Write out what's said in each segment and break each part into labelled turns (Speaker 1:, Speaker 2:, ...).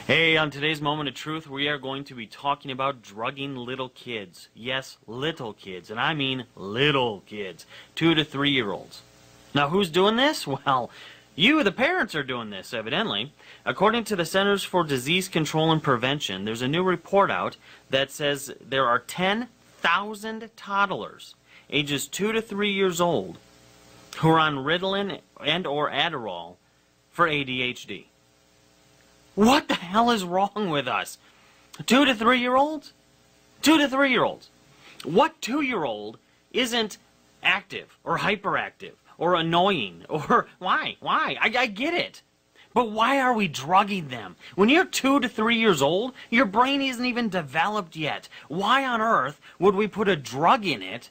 Speaker 1: Hey, on today's Moment of Truth, we are going to be talking about drugging little kids. Yes, little kids, and I mean little kids, 2 to 3 year olds. Now, who's doing this? Well, you, the parents, are doing this, evidently. According to the Centers for Disease Control and Prevention, there's a new report out that says there are 10,000 toddlers, ages 2 to 3 years old, who are on Ritalin and or Adderall for ADHD. What the hell is wrong with us? 2 to 3 year olds? 2 to 3 year olds. What 2-year-old isn't active or hyperactive or annoying or why? I get it. But why are we drugging them? When you're 2 to 3 years old, your brain isn't even developed yet. Why on earth would we put a drug in it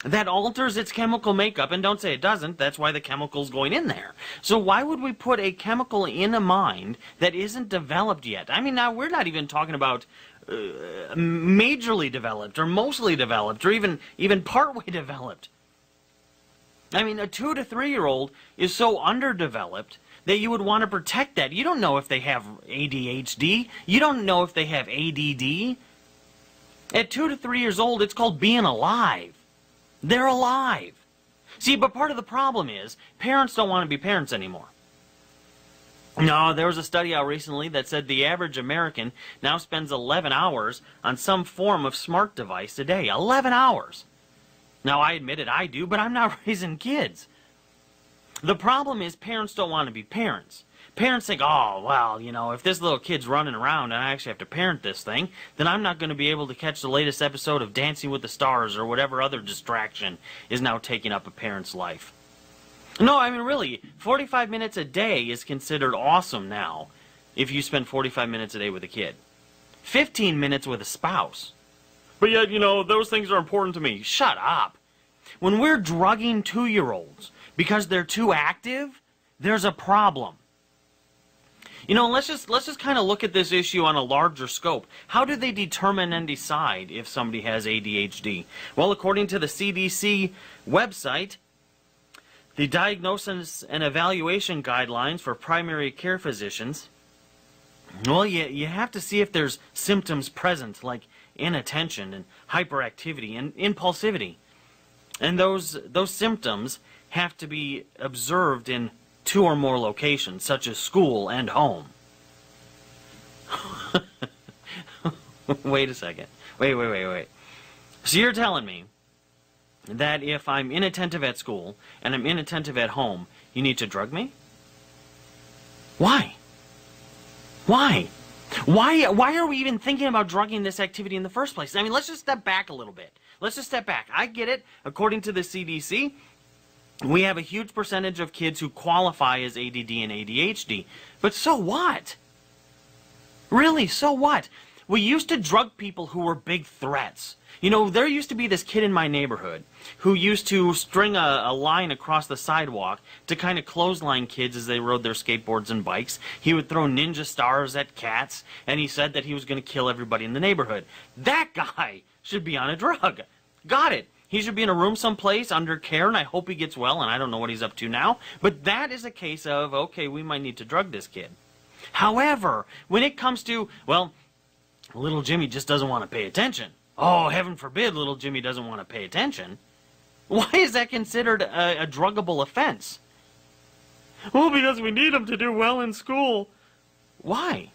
Speaker 1: that alters its chemical makeup? And don't say it doesn't, that's why the chemical's going in there. So why would we put a chemical in a mind that isn't developed yet? I mean, now we're not even talking about majorly developed or mostly developed or even partway developed. I mean, a 2 to 3 year old is so underdeveloped that you would want to protect that. You don't know if they have ADHD. You don't know if they have ADD. At 2 to 3 years old, it's called being alive. They're alive. See, but part of the problem is parents don't want to be parents anymore. No, there was a study out recently that said the average American now spends 11 hours on some form of smart device a day. 11 hours. Now, I admit it, I do, but I'm not raising kids. The problem is parents don't want to be parents. Parents think, oh, well, you know, if this little kid's running around and I actually have to parent this thing, then I'm not going to be able to catch the latest episode of Dancing with the Stars or whatever other distraction is now taking up a parent's life. No, I mean, really, 45 minutes a day is considered awesome now if you spend 45 minutes a day with a kid. 15 minutes with a spouse. But yet, you know, those things are important to me. Shut up. When we're drugging 2-year-olds because they're too active, there's a problem. You know, let's just kind of look at this issue on a larger scope. How do they determine and decide if somebody has ADHD? Well, according to the CDC website, the Diagnosis and Evaluation Guidelines for Primary Care Physicians, well, you have to see if there's symptoms present, like inattention and hyperactivity and impulsivity. And those symptoms have to be observed in 2 or more locations, such as school and home. Wait a second. Wait. So you're telling me that if I'm inattentive at school and I'm inattentive at home, you need to drug me? Why? Why are we even thinking about drugging this activity in the first place? I mean, let's just step back a little bit. Let's just step back. I get it. According to the CDC, we have a huge percentage of kids who qualify as ADD and ADHD. But so what? Really, so what? We used to drug people who were big threats. You know, there used to be this kid in my neighborhood who used to string a line across the sidewalk to kind of clothesline kids as they rode their skateboards and bikes. He would throw ninja stars at cats, and he said that he was going to kill everybody in the neighborhood. That guy should be on a drug. Got it. He should be in a room someplace under care, and I hope he gets well, and I don't know what he's up to now. But that is a case of, okay, we might need to drug this kid. However, when it comes to, well, little Jimmy just doesn't want to pay attention. Oh, heaven forbid little Jimmy doesn't want to pay attention. Why is that considered a druggable offense? Well, because we need him to do well in school. Why?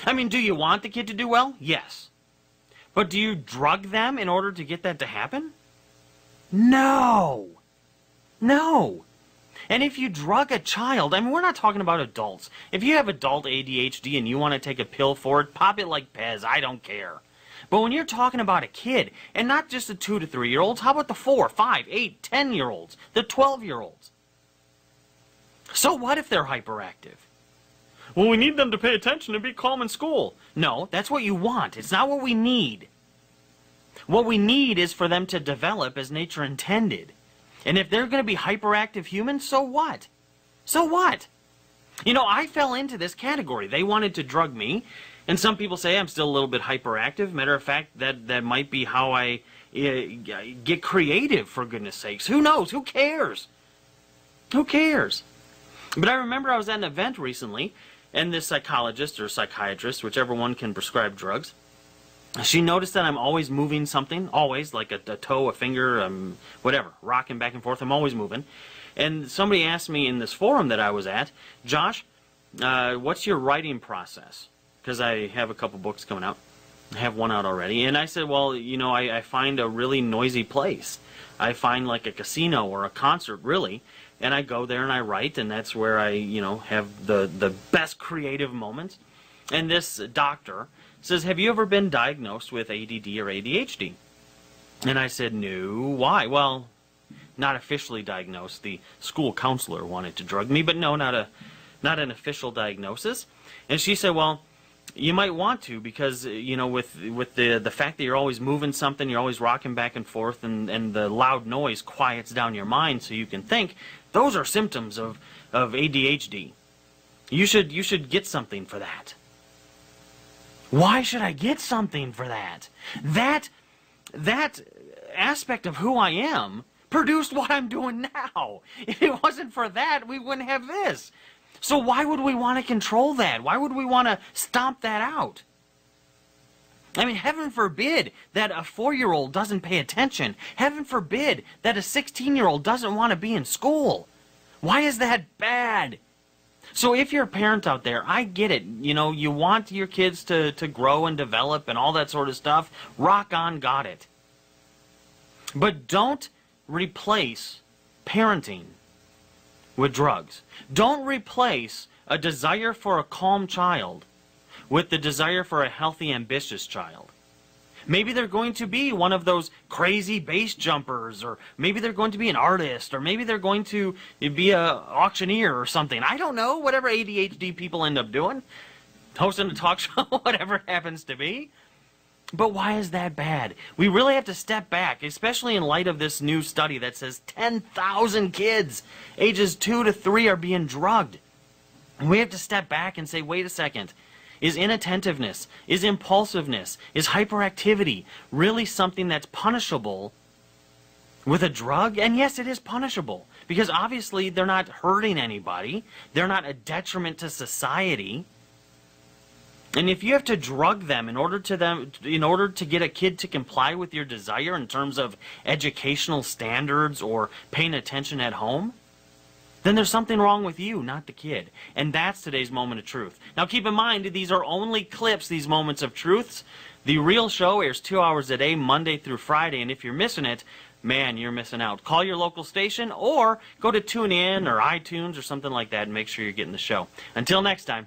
Speaker 1: I mean, do you want the kid to do well? Yes. But do you drug them in order to get that to happen? No. And if you drug a child, I mean, we're not talking about adults. If you have adult ADHD and you want to take a pill for it, pop it like Pez. I don't care. But when you're talking about a kid, and not just the 2 to 3 year olds, how about the 4, 5, 8, 10 year olds, the 12-year olds? So what if they're hyperactive? Well, we need them to pay attention and be calm in school. No, that's what you want. It's not what we need. What we need is for them to develop as nature intended. And if they're going to be hyperactive humans, so what? So what? You know, I fell into this category. They wanted to drug me, and some people say I'm still a little bit hyperactive. Matter of fact, that might be how I get creative, for goodness sakes. Who knows? Who cares? Who cares? But I remember I was at an event recently, And this psychologist or psychiatrist, whichever one can prescribe drugs, she noticed that I'm always moving something, always, like a toe, a finger, whatever, rocking back and forth. I'm always moving. And somebody asked me in this forum that I was at, Josh, what's your writing process? Because I have a couple books coming out. I have one out already. And I said, well, you know, I find a really noisy place. I find like a casino or a concert, really. And I go there and I write, and that's where I, you know, have the best creative moments. And this doctor says, have you ever been diagnosed with ADD or ADHD? And I said, no. Why? Well, not officially diagnosed. The school counselor wanted to drug me, but no, not an official diagnosis. And she said, well, you might want to, because, you know, with the fact that you're always moving something, you're always rocking back and forth, and the loud noise quiets down your mind so you can think, those are symptoms of ADHD. You should get something for that. Why should I get something for that? That aspect of who I am produced what I'm doing now. If it wasn't for that, we wouldn't have this. So why would we want to control that? Why would we want to stomp that out? I mean, heaven forbid that a 4-year-old doesn't pay attention. Heaven forbid that a 16-year-old doesn't want to be in school. Why is that bad? So if you're a parent out there, I get it. You know, you want your kids to grow and develop and all that sort of stuff. Rock on, got it. But don't replace parenting with drugs. Don't replace a desire for a calm child with the desire for a healthy, ambitious child. Maybe they're going to be one of those crazy base jumpers, or maybe they're going to be an artist, or maybe they're going to be an auctioneer or something. I don't know, whatever ADHD people end up doing. Hosting a talk show, whatever it happens to be. But why is that bad? We really have to step back, especially in light of this new study that says 10,000 kids ages 2 to 3 are being drugged. And we have to step back and say, wait a second. Is inattentiveness, is impulsiveness, is hyperactivity really something that's punishable with a drug? And yes, it is punishable, because obviously they're not hurting anybody. They're not a detriment to society. And if you have to drug them in order to get a kid to comply with your desire in terms of educational standards or paying attention at home, then there's something wrong with you, not the kid. And that's today's moment of truth. Now keep in mind, these are only clips, these moments of truths. The real show airs 2 hours a day, Monday through Friday, and if you're missing it, man, you're missing out. Call your local station or go to TuneIn or iTunes or something like that and make sure you're getting the show. Until next time.